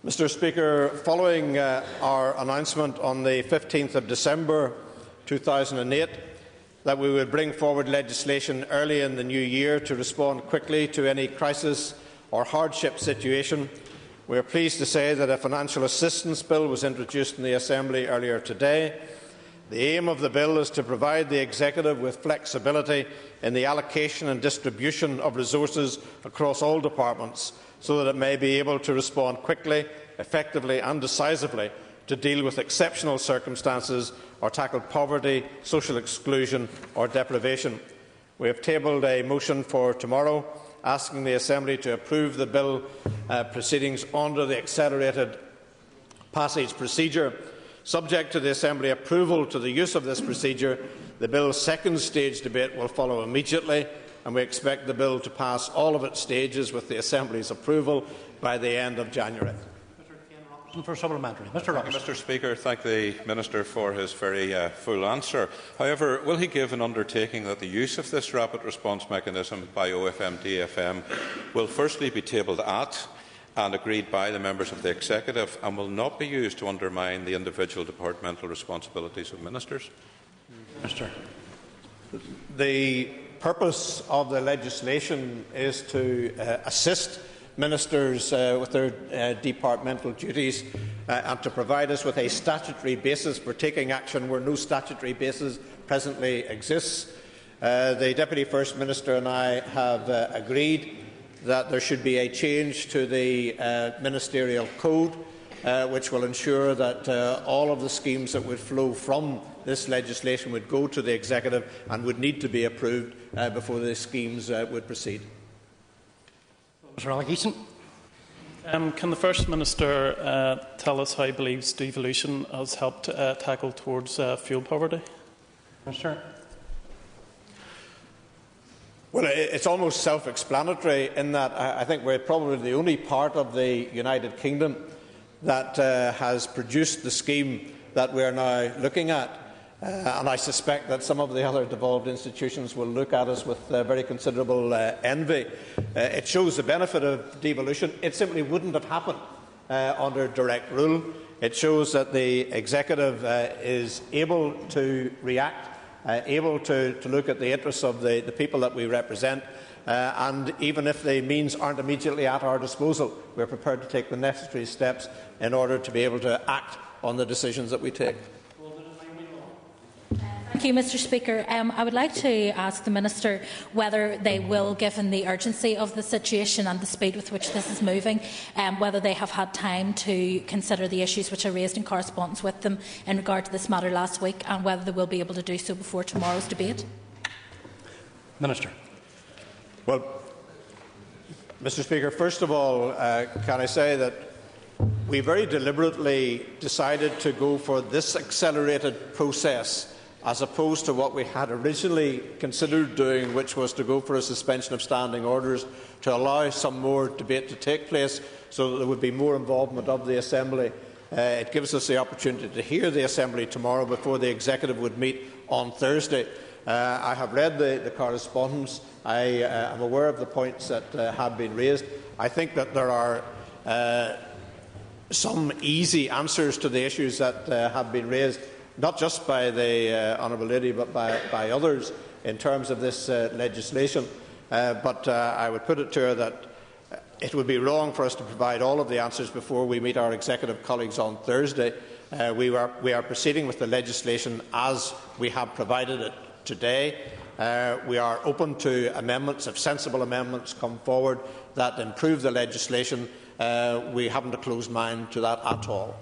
Mr. Speaker, following our announcement on the 15th of December 2008 that we would bring forward legislation early in the new year to respond quickly to any crisis or hardship situation, we are pleased to say that a financial assistance bill was introduced in the Assembly earlier today. The aim of the bill is to provide the Executive with flexibility in the allocation and distribution of resources across all departments, so that it may be able to respond quickly, effectively and decisively to deal with exceptional circumstances or tackle poverty, social exclusion or deprivation. We have tabled a motion for tomorrow asking the Assembly to approve the bill proceedings under the accelerated passage procedure. Subject to the Assembly approval to the use of this procedure, the bill's second stage debate will follow immediately, and we expect the bill to pass all of its stages with the Assembly's approval by the end of January. For supplementary. Mr. Speaker, thank the Minister for his very full answer. However, will he give an undertaking that the use of this rapid response mechanism by OFM-DFM will firstly be tabled at and agreed by the members of the Executive and will not be used to undermine the individual departmental responsibilities of ministers? Minister. The purpose of the legislation is to assist ministers with their departmental duties and to provide us with a statutory basis for taking action where no statutory basis presently exists. The Deputy First Minister and I have agreed that there should be a change to the ministerial code which will ensure that all of the schemes that would flow from this legislation would go to the Executive and would need to be approved before the schemes would proceed. Mr. Allegheason. Can the First Minister tell us how he believes devolution has helped tackle towards fuel poverty? Minister. Well, it's almost self-explanatory in that I think we're probably the only part of the United Kingdom that has produced the scheme that we are now looking at. And I suspect that some of the other devolved institutions will look at us with very considerable envy. It shows the benefit of devolution. It simply wouldn't have happened under direct rule. It shows that the Executive is able to react, able to look at the interests of the people that we represent, and even if the means aren't immediately at our disposal, we are prepared to take the necessary steps in order to be able to act on the decisions that we take. Thank you, Mr. Speaker. I would like to ask the Minister whether they will, given the urgency of the situation and the speed with which this is moving, whether they have had time to consider the issues which are raised in correspondence with them in regard to this matter last week, and whether they will be able to do so before tomorrow's debate. Minister. Well, Mr. Speaker, first of all, can I say that we very deliberately decided to go for this accelerated process as opposed to what we had originally considered doing, which was to go for a suspension of standing orders to allow some more debate to take place so that there would be more involvement of the Assembly. It gives us the opportunity to hear the Assembly tomorrow before the Executive would meet on Thursday. I have read the correspondence. I am aware of the points that have been raised. I think that there are some easy answers to the issues that have been raised, not just by the Honourable Lady but by others in terms of this legislation. But I would put it to her that it would be wrong for us to provide all of the answers before we meet our Executive colleagues on Thursday. We are proceeding with the legislation as we have provided it today. We are open to amendments. If sensible amendments come forward that improve the legislation, we haven't a closed mind to that at all.